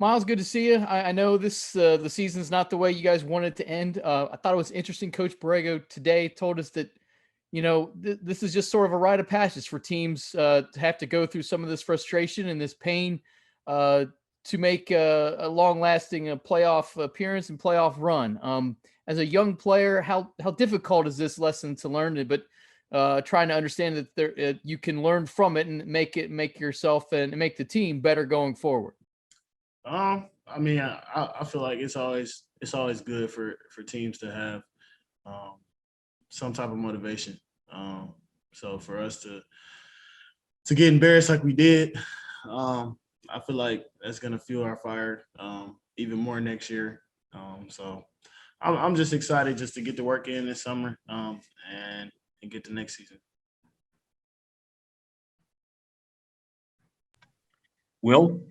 Miles, good to see you. I know this the season's not the way you guys wanted to end. I thought it was interesting. Coach Borrego today told us that this is just sort of a rite of passage for teams to have to go through some of this frustration and this pain uh, to make a long lasting playoff appearance and playoff run. As a young player, how difficult is this lesson to learn? But trying to understand that you can learn from it and make yourself and make the team better going forward. I feel like it's always good for teams to have um, some type of motivation. So for us to get embarrassed like we did, I feel like that's gonna fuel our fire even more next year. So I'm just excited just to get to work in this summer and get to next season. Will?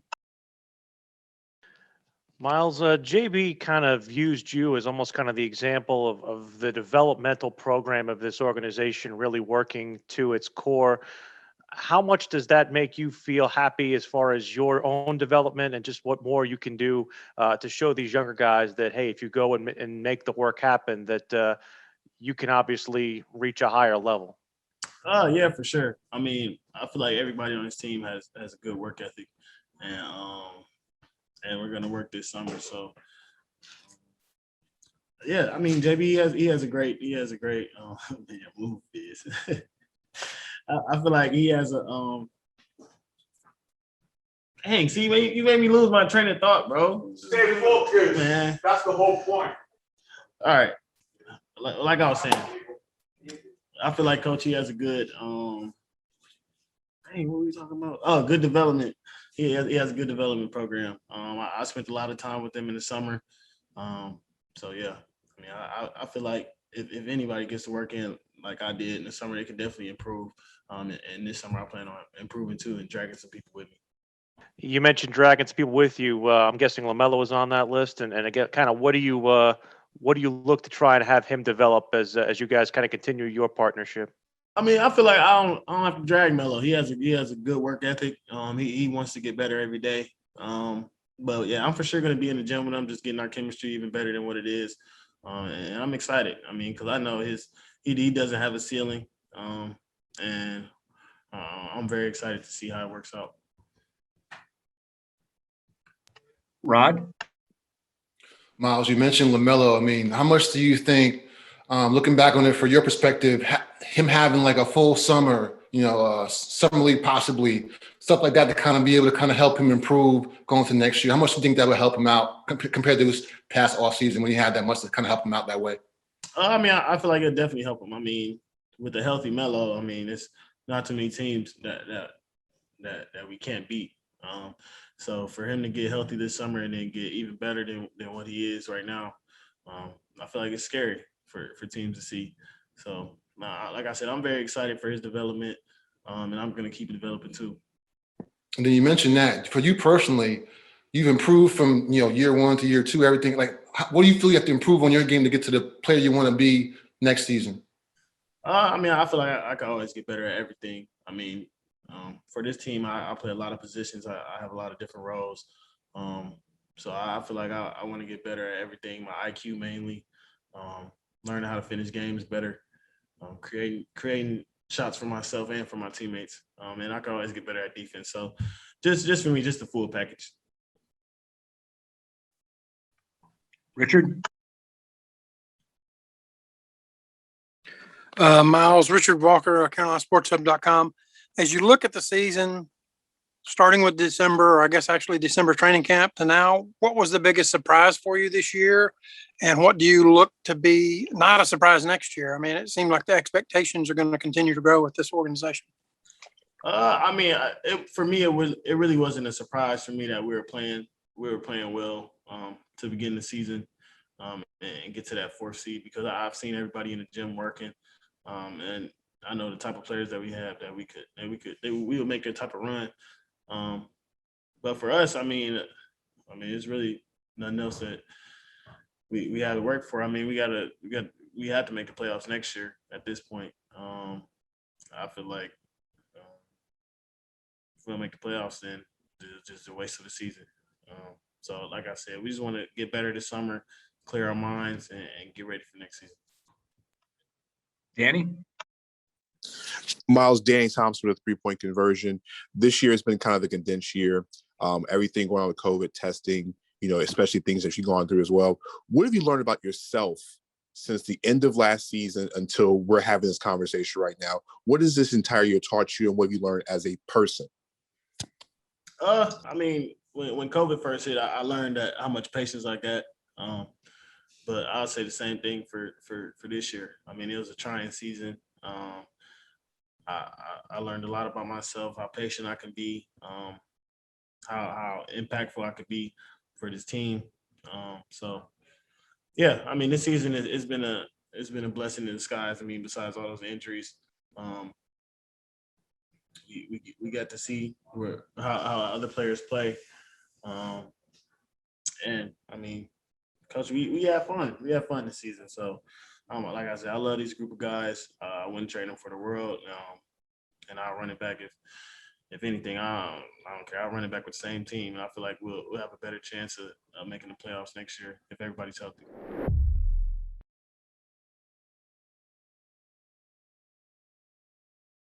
Miles, JB kind of used you as almost kind of the example of the developmental program of this organization really working to its core. How much does that make you feel happy as far as your own development and just what more you can do to show these younger guys that, hey, if you go and make the work happen, that you can obviously reach a higher level? Yeah, for sure. I mean, I feel like everybody on this team has a good work ethic, and we're gonna work this summer. So yeah, I mean, JB he has a great man, move is. I feel like he has a Dang, see, you made me lose my train of thought, bro. Stay focused. Man. That's the whole point. All right, like I was saying, I feel like Coach he has a good Hey, what were we talking about? Oh, good development. He has a good development program. I spent a lot of time with them in the summer. So yeah, I mean, I feel like if anybody gets to work in like I did in the summer, they can definitely improve. And this summer I plan on improving too and dragging some people with me. You mentioned dragging some people with you. I'm guessing LaMelo was on that list, and again, kind of what do you look to try and have him develop as you guys kind of continue your partnership? I mean, I feel like I don't have to drag Melo. He has a good work ethic. He wants to get better every day. But yeah, I'm for sure gonna be in the gym with him, just getting our chemistry even better than what it is. And I'm excited. I mean, because I know he doesn't have a ceiling. And I'm very excited to see how it works out. Rod? Miles, you mentioned LaMelo. I mean, how much do you think, looking back on it for your perspective, him having like a full summer, summer league possibly, stuff like that to kind of be able to kind of help him improve going to next year? How much do you think that would help him out compared to his past off season when he had that much to kind of help him out that way? I feel like it'll definitely help him. I mean, with a healthy Melo, I mean, it's not too many teams that we can't beat. So for him to get healthy this summer and then get even better than what he is right now, I feel like it's scary for teams to see. So like I said, I'm very excited for his development, and I'm going to keep developing too. And then you mentioned that for you personally, you've improved from year one to year two. Everything like, what do you feel you have to improve on your game to get to the player you want to be next season? I feel like I can always get better at everything. I mean, for this team, I play a lot of positions. I have a lot of different roles. So I feel like I want to get better at everything. My IQ mainly, learning how to finish games better, creating shots for myself and for my teammates. And I can always get better at defense. So just for me, just the full package. Richard? Miles, Richard Walker, CarolinaSportsHub.com. As you look at the season, starting with December, or I guess actually December training camp to now, what was the biggest surprise for you this year? And what do you look to be not a surprise next year? I mean, it seemed like the expectations are going to continue to grow with this organization. For me, it really wasn't a surprise for me that we were playing well to begin the season and get to that fourth seed, because I've seen everybody in the gym working, and I know the type of players that we have that we would make that type of run. But for us, I mean, it's really nothing else that we have to work for. I mean, we have to make the playoffs next year at this point. I feel like if we don't make the playoffs, then it's just a waste of the season. So like I said, we just want to get better this summer, clear our minds, and get ready for next season. Danny? Miles, Danny Thompson with a 3-point conversion. This year has been kind of the condensed year. Everything going on with COVID testing, especially things that you've gone through as well. What have you learned about yourself since the end of last season until we're having this conversation right now? What has this entire year taught you, and what have you learned as a person? I mean, when COVID first hit, I learned that how much patience I got. But I'll say the same thing for this year. I mean, it was a trying season. I learned a lot about myself, how patient I can be, how impactful I could be for this team. So, yeah, I mean, this season it's been a blessing in disguise. I mean, besides all those injuries, we got to see how other players play, and I mean, Coach, we had fun. We had fun this season. So, like I said, I love these group of guys. I wouldn't trade them for the world. And I'll run it back if anything. I don't care. I'll run it back with the same team, and I feel like we'll have a better chance of making the playoffs next year if everybody's healthy.